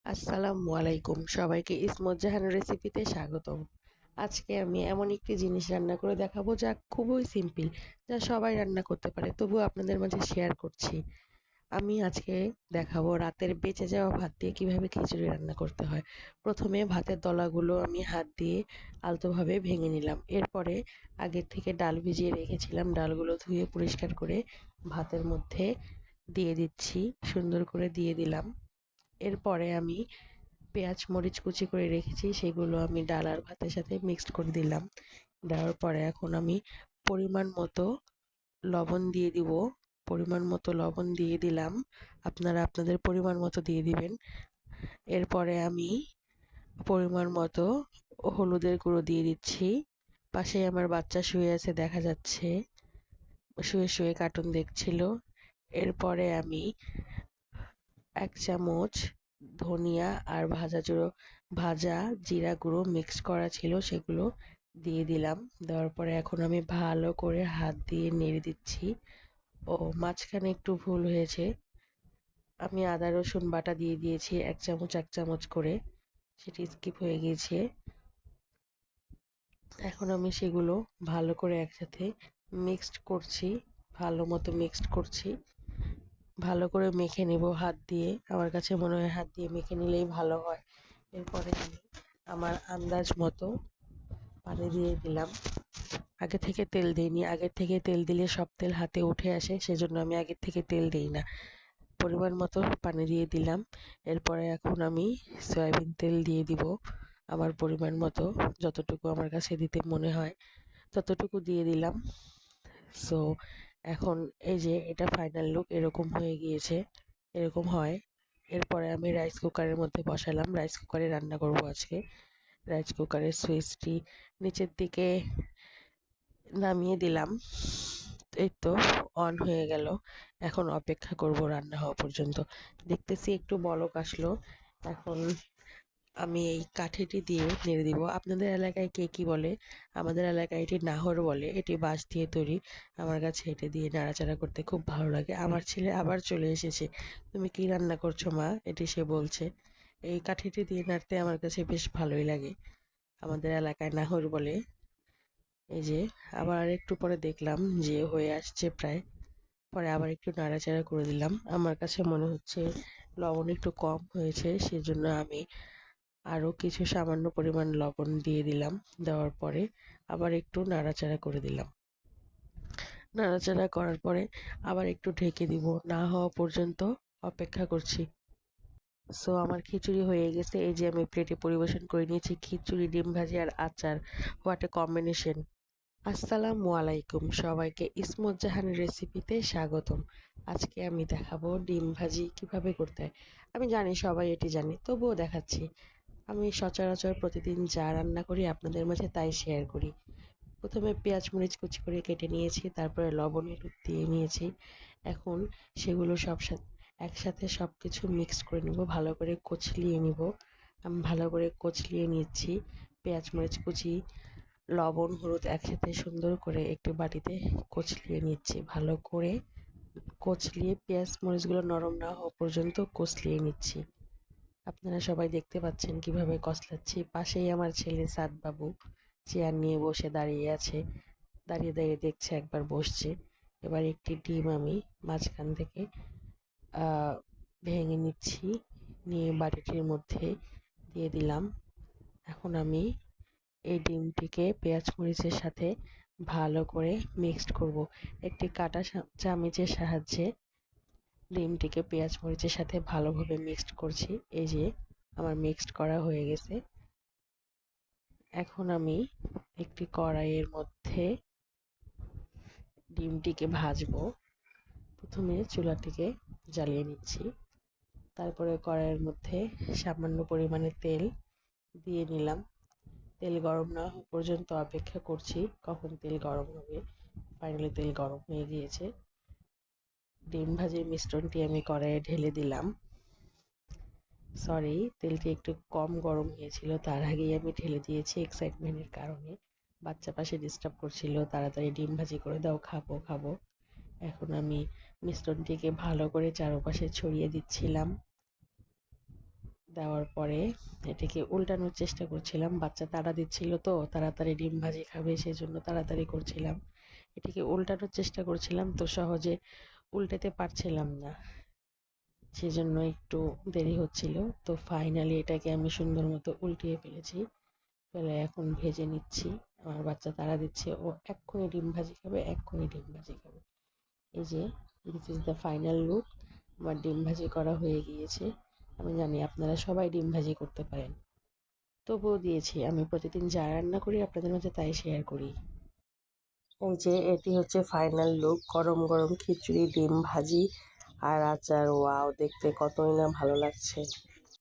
আসসালামু আলাইকুম, সবাইকে ইসমত জাহান রেসিপিতে স্বাগতম। আজকে আমি এমন একটি জিনিস রান্না করে দেখাবো যা খুবই সিম্পল, যা সবাই রান্না করতে পারে, তবুও আপনাদের মাঝে শেয়ার করছি। আমি আজকে দেখাবো রাতের বেঁচে যাওয়া ভাত দিয়ে কিভাবে খিচুড়ি রান্না করতে হয়। প্রথমে ভাতের দলাগুলো আমি হাত দিয়ে আলতোভাবে ভেঙে নিলাম। এরপরে আগের থেকে ডাল ভিজিয়ে রেখেছিলাম, ডালগুলো ধুয়ে পরিষ্কার করে ভাতের মধ্যে দিয়ে দিচ্ছি, সুন্দর করে দিয়ে দিলাম। এরপরে আমি পেঁয়াজ মরিচ কুচি করে রেখেছি, সেগুলো আমি ডাল আর ভাতের সাথে মিক্সড করে দিলাম। দেওয়ার পরে এখন আমি পরিমাণ মতো লবণ দিয়ে দিব। পরিমাণ মতো লবণ দিয়ে দিলাম, আপনারা আপনাদের পরিমাণ মতো দিয়ে দিবেন। এরপরে আমি পরিমাণ মতো হলুদের গুঁড়ো দিয়ে দিচ্ছি। পাশে আমার বাচ্চা শুয়ে আছে, দেখা যাচ্ছে শুয়ে শুয়ে কার্টুন দেখছিল। এরপরে আমি ১ চামচ ধনিয়া আর ভাজা জিরা গুঁড়ো মিক্স করা ছিল, সেগুলো দিয়ে দিলাম। দেওয়ার পরে এখন আমি ভালো করে হাত দিয়ে নেড়ে দিচ্ছি। ও মাঝখানে একটু ভুল হয়েছে, আমি আদা রসুন বাটা দিয়ে দিয়েছি ১ চামচ করে, সেটি স্কিপ হয়ে গিয়েছে। এখন আমি সেগুলো ভালো করে একসাথে মিক্সড করছি, ভালো মতো মিক্সড করছি। ভালো করে মেখে নেব হাত দিয়ে, আমার কাছে মনে হয় হাত দিয়ে মেখে নিলেই ভালো হয়। এরপরে আমি আমার আন্দাজ মতো পানি দিয়ে দিলাম। আগে থেকে তেল দিইনি, আগের থেকে তেল দিলে সব তেল হাতে উঠে আসে, সেজন্য আমি আগের থেকে তেল দিই না। পরিমাণ মতো পানি দিয়ে দিলাম। এরপরে এখন আমি সয়াবিন তেল দিয়ে দিব আমার পরিমাণ মতো, যতটুকু আমার কাছে দিতে মনে হয় ততটুকু দিয়ে দিলাম। সো এখন এই যে এটা ফাইনাল লুক এরকম হয়ে গিয়েছে, এরকম হয়। এরপরে আমি রাইস কুকারের মধ্যে বসালাম, রাইস কুকারে রান্না করব আজকে। রাইস কুকারের সুইচটি নিচের দিকে নামিয়ে দিলাম। এই তো অন হয়ে গেল। এখন অপেক্ষা করব রান্না হওয়া পর্যন্ত। দেখতেছি একটু বলক আসলো। এখন আমি এই কাঠিটি দিয়ে নেড়ে দিব। আপনাদের এলাকায় কে কি বলে? আমাদের এলাকায় এটি নাহর বলে, এটি বাঁশ দিয়ে তৈরি। আমার কাছে এটি দিয়ে নাড়াচাড়া করতে খুব ভালো লাগে। আমার ছেলে আবার চলে এসেছে। তুমি কি রান্না করছো মা, এটি সে বলছে। এই কাঠিটি দিয়ে নাড়তে আমার কাছে বেশ ভালোই লাগে। আমাদের এলাকায় নাহর বলে। এই যে আবার একটু পরে দেখলাম যে হয়ে আসছে প্রায়, পরে আবার একটু নাড়াচাড়া করে দিলাম। আমার কাছে মনে হচ্ছে লবণ একটু কম হয়েছে, সেজন্য আমি আরো কিছু সামান্য পরিমাণ লবণ দিয়ে দিলাম। দেওয়ার পরে আবার একটু নাড়াচাড়া করে দিলাম। নাড়াচাড়া করার পরে আবার একটু ঢেকে দিব, না হওয়া পর্যন্ত অপেক্ষা করছি। সো আমার খিচুড়ি হয়ে গেছে। এই যে আমি প্লেটে পরিবেশন করে নিয়েছি খিচুড়ি, ডিম ভাজি আর আচার। What a combination! আসসালামু আলাইকুম, সবাইকে ইসমত জাহান রেসিপিতে স্বাগতম। আজকে আমি দেখাবো ডিম ভাজি কিভাবে করতে হয়। আমি জানি সবাই এটি জানে, তবুও দেখাচ্ছি। আমি সচরাচর প্রতিদিন যা রান্না করি আপনাদের মাঝে তাই শেয়ার করি। প্রথমে পেঁয়াজ মরিচ কুচি করে কেটে নিয়েছি, তারপরে লবণ হলুদ দিয়ে নিয়েছি। এখন সেগুলো একসাথে সবকিছু মিক্স করে নিব, ভালো করে কচলিয়ে নিব। আমি ভালো করে কচলিয়ে নিচ্ছি। পেঁয়াজ মরিচ কুচি, লবণ হলুদ একসাথে সুন্দর করে একটু বাটিতে কচলিয়ে নিচ্ছি। ভালো করে কচলিয়ে পেঁয়াজ মরিচগুলো নরম না হওয়া পর্যন্ত কচলিয়ে নিচ্ছি। আপনারা সবাই দেখতে পাচ্ছেন কিভাবে কসলাচ্ছি। পাশেই আমার ছেলে সাদ বাবু চেয়ার নিয়ে বসে দাঁড়িয়ে আছে, দাঁড়িয়ে দাঁড়িয়ে দেখছে, একবার বসছে। এবার একটি ডিম আমি মাঝখান থেকে আহ ভেঙে নিচ্ছি, নিয়ে বাটিটির মধ্যে দিয়ে দিলাম। এখন আমি এই ডিমটিকে পেঁয়াজ মরিচের সাথে ভালো করে মিক্সড করব। একটি কাঁটা চামচের সাহায্যে ডিমটিকে পেঁয়াজ মরিচের সাথে ভালোভাবে মিক্সড করছি। এই যে আমার মিক্সড করা হয়ে গেছে। এখন আমি একটি কড়াইয়ের মধ্যে ডিমটিকে ভাজবো। প্রথমে চুলাটিকে জ্বালিয়ে নিচ্ছি, তারপরে কড়াইয়ের মধ্যে সামান্য পরিমাণে তেল দিয়ে নিলাম। তেল গরম না হওয়া পর্যন্ত অপেক্ষা করছি, কখন তেল গরম হবে। ফাইনালি তেল গরম হয়ে গিয়েছে। ডিম ভাজির মিশ্রণটি আমি কড়াইয়ে ঢেলে দিলাম। সরি, তেলটি একটু কম গরম হয়েছিল, তার আগেই আমি ঢেলে দিয়েছি এক্সাইটমেন্টের কারণে। বাচ্চা পাশে ডিস্টার্ব করছিল, তাড়াতাড়ি ডিম ভাজি করে দাও, খাবো খাবো। এখন আমি মিশ্রণটিকে ভালো করে চারপাশে ছড়িয়ে দিচ্ছিলাম। দেওয়ার পরে এটাকে উল্টানোর চেষ্টা করছিলাম। বাচ্চা তাড়া দিচ্ছিল তো, তাড়াতাড়ি ডিম ভাজি খাবে সেজন্য তাড়াতাড়ি করছিলাম। এটিকে উল্টানোর চেষ্টা করছিলাম তো সহজে উল্টাতে পারছিলাম না, সেজন্য একটু দেরি হচ্ছিল। তো ফাইনালি এটাকে আমি সুন্দর মতো উল্টিয়ে ফেলেছি। ফেলে এখন ভেজে নিচ্ছি। আমার বাচ্চা তাড়া দিচ্ছে, ও এক্ষুনি ডিম ভাজি খাবে, এক্ষুনি ডিম ভাজি খাবে। এই যে this is the final look. আমার ডিম ভাজি করা হয়ে গিয়েছে। আমি জানি আপনারা সবাই ডিম ভাজি করতে পারেন, তবুও দিয়েছি। আমি প্রতিদিন যা রান্না করি আপনাদের মাঝে তাই শেয়ার করি। এই যে এটি হচ্ছে ফাইনাল লুক, গরম গরম খিচুড়ি, ডিম ভাজি আর আচার। ওয়াও, দেখতে কতই না ভালো লাগছে।